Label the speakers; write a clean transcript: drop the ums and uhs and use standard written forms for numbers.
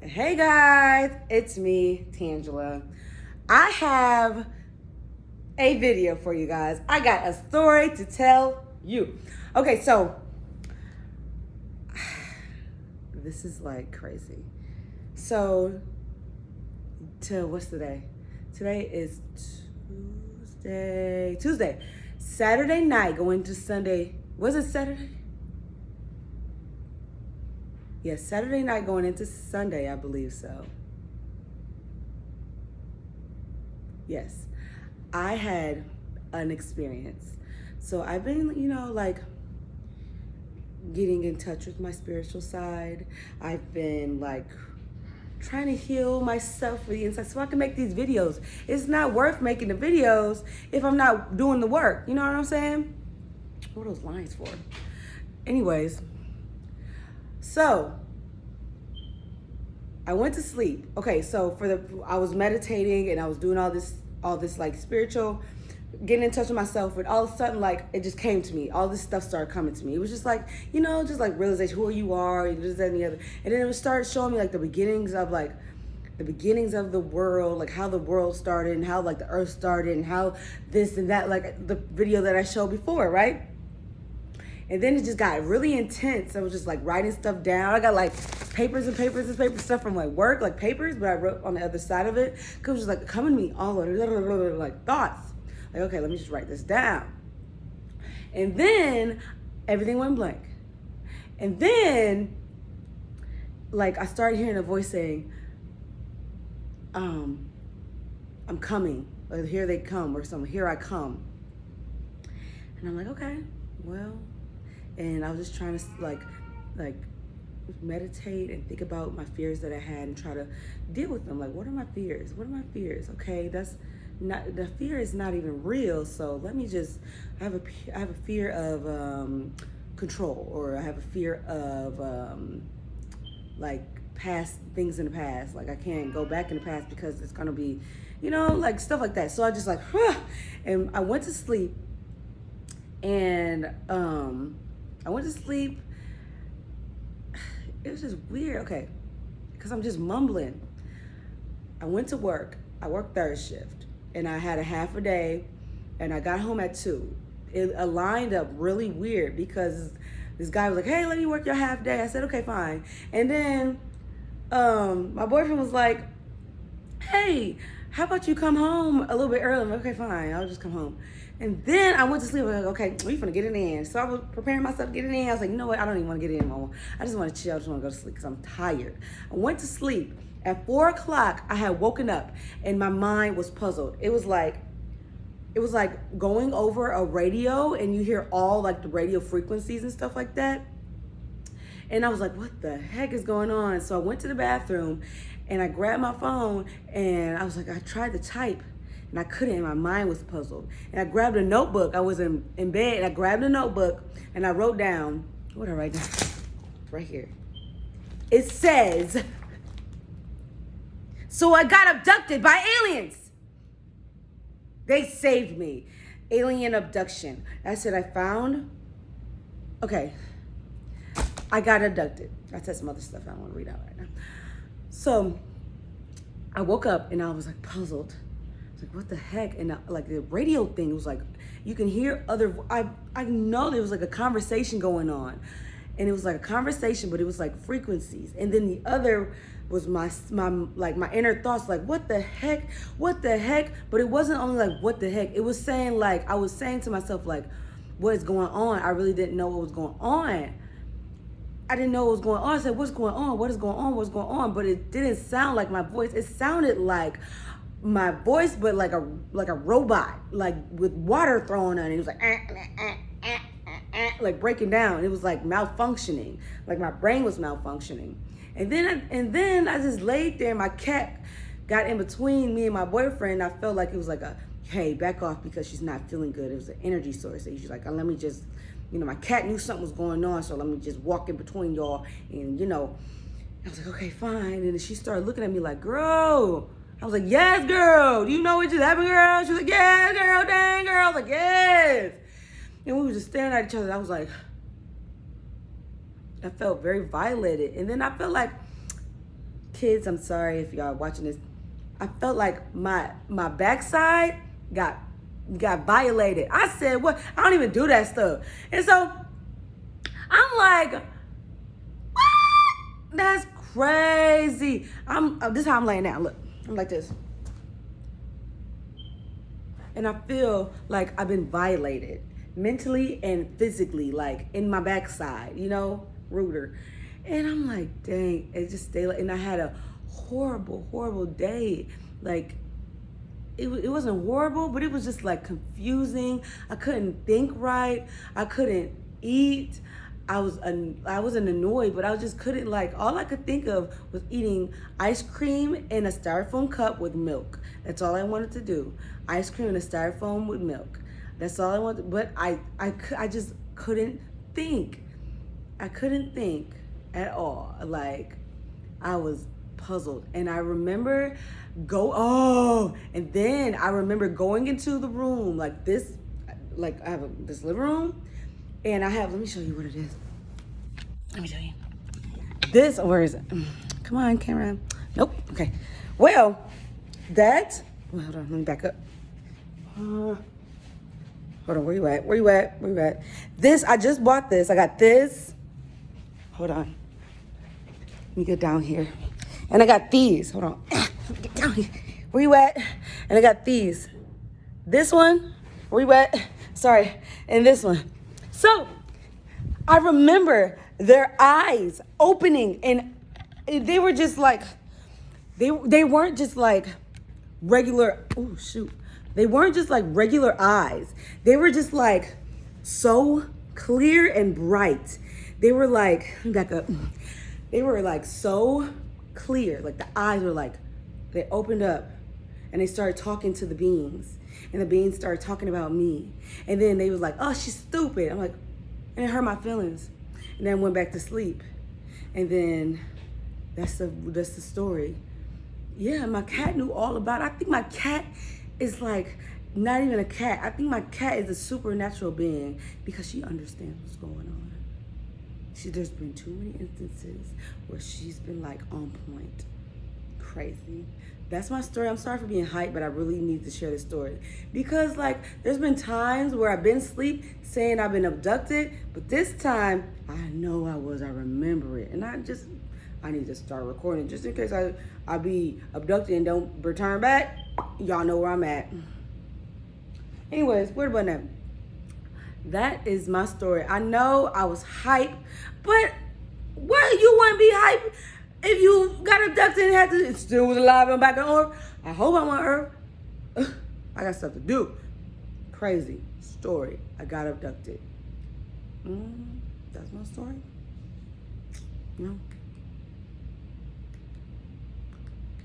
Speaker 1: Hey guys, it's me, Tangela. I have a video for you guys. I got a story to tell you. Okay, so this is like crazy. So, what's today? Today is Tuesday. Saturday night going to Sunday. Was it Saturday? Yes, Saturday night going into Sunday, I believe so. Yes, I had an experience. So I've been, like getting in touch with my spiritual side. I've been like trying to heal myself from the inside so I can make these videos. It's not worth making the videos if I'm not doing the work. You know what I'm saying? What are those lines for? Anyways, so I went to sleep. Okay, so I was meditating and I was doing all this like spiritual, getting in touch with myself, and all of a sudden, like, it just came to me. All this stuff started coming to me. It was just like, just like realization, who you are, and this, that, and the other. And then it started showing me like the beginnings of the world, like how the world started and how like the earth started and how this and that, like the video that I showed before, right? And then it just got really intense. I was just like writing stuff down. I got like papers and stuff from like work, like papers, but I wrote on the other side of it. Cause it was just like coming to me all over, like thoughts. Like, okay, let me just write this down. And then everything went blank. And then like I started hearing a voice saying, I'm coming, or here they come, or something, here I come. And I'm like, okay, well. And I was just trying to like meditate and think about my fears that I had and try to deal with them. Like, what are my fears? What are my fears? Okay, that's not, the fear is not even real. So let me just, I have a fear of control, or I have a fear of like past things in the past. Like I can't go back in the past because it's gonna be, like stuff like that. So I just like, and I went to sleep, and it was just weird, okay, because I'm just mumbling. I went to work. I worked third shift, and I had a half a day, and I got home at 2. It aligned up really weird because this guy was like, hey, let me work your half day. I said, okay, fine. And then my boyfriend was like, hey, how about you come home a little bit early? I'm like, okay, fine, I'll just come home. And then I went to sleep. I was like, okay, we finna get it in. So I was preparing myself to get it in. I was like, you know what? I don't even want to get it in anymore. I just want to chill. I just want to go to sleep because I'm tired. I went to sleep. At 4 o'clock, I had woken up and my mind was puzzled. It was like going over a radio and you hear all like the radio frequencies and stuff like that. And I was like, what the heck is going on? So I went to the bathroom and I grabbed my phone and I was like, I tried to type and I couldn't, and my mind was puzzled. And I grabbed a notebook. I was in bed and I grabbed a notebook and I wrote down, what did I write down? Right here. It says, so I got abducted by aliens. They saved me. Alien abduction. I said, I got abducted. I said some other stuff I don't want to read out right now. So I woke up and I was like puzzled. I was like, what the heck? And like the radio thing was like, you can hear I know there was like a conversation going on. And it was like a conversation, but it was like frequencies. And then the other was my inner thoughts, like, what the heck? But it wasn't only like, what the heck? It was saying like, I was saying to myself, like, what is going on? I really didn't know what was going on. I didn't know what was going on. I said, what's going on? What is going on? What's going on? But it didn't sound like my voice. It sounded like my voice, but like a robot, like with water thrown on it. It was like, like breaking down. It was like malfunctioning. Like my brain was malfunctioning. And then I just laid there. My cat got in between me and my boyfriend. I felt like it was like hey, back off because she's not feeling good. It was an energy source. And she's like, let me just, my cat knew something was going on, so let me just walk in between y'all. And, I was like, okay, fine. And then she started looking at me like, girl. I was like, yes, girl. Do you know what just happened, girl? She was like, yes, girl, dang, girl. I was like, yes. And we were just staring at each other. I was like, I felt very violated. And then I felt like, kids, I'm sorry if y'all are watching this. I felt like my backside got violated. I said, what? I don't even do that stuff. And so I'm like, what? That's crazy. This is how I'm laying down. Look, I'm like this. And I feel like I've been violated mentally and physically, like in my backside, you know, Rooter. And I'm like, dang, it just stayed like, and I had a horrible day. Like, it wasn't horrible, but it was just like confusing. I couldn't think right. I couldn't eat. I wasn't annoyed, but I just couldn't, like, all I could think of was eating ice cream in a styrofoam cup with milk. That's all I wanted to do. Ice cream in a styrofoam with milk. That's all I wanted, but I just couldn't think. I couldn't think at all. Like, I was puzzled. And I remember and then I remember going into the room like this, like I have this living room, and let me show you what it is. Let me show you. Where is it? Come on, camera. Nope. Okay. Well, hold on, let me back up. Hold on, where you at? I just bought this. I got this. Hold on. Let me get down here. And I got these. Hold on. Get down here. Where you at? And I got these. This one. Where you at? Sorry. And this one. So, I remember their eyes opening, and they were just like, they weren't just like regular, oh shoot. They weren't just like regular eyes. They were just like so clear and bright. They were like, back up. They were like so clear. Like the eyes were like, they opened up and they started talking to the beings. And the beings started talking about me. And then they was like, oh, she's stupid. I'm like, and it hurt my feelings. And then went back to sleep. And then that's the story. Yeah, my cat knew all about it. I think my cat is like not even a cat. I think my cat is a supernatural being because she understands what's going on. There's been too many instances where she's been like on point. Crazy. That's my story. I'm sorry for being hyped, but I really need to share this story. Because like there's been times where I've been asleep saying I've been abducted, but this time I know I remember it. And I need to start recording just in case I be abducted and don't return back. Y'all know where I'm at. Anyways, where the button at? That is my story. I know I was hyped, but why you wouldn't be hyped if you got abducted and had to still was alive and back on Earth? I hope I'm on Earth. I got stuff to do. Crazy story. I got abducted. That's my story. No.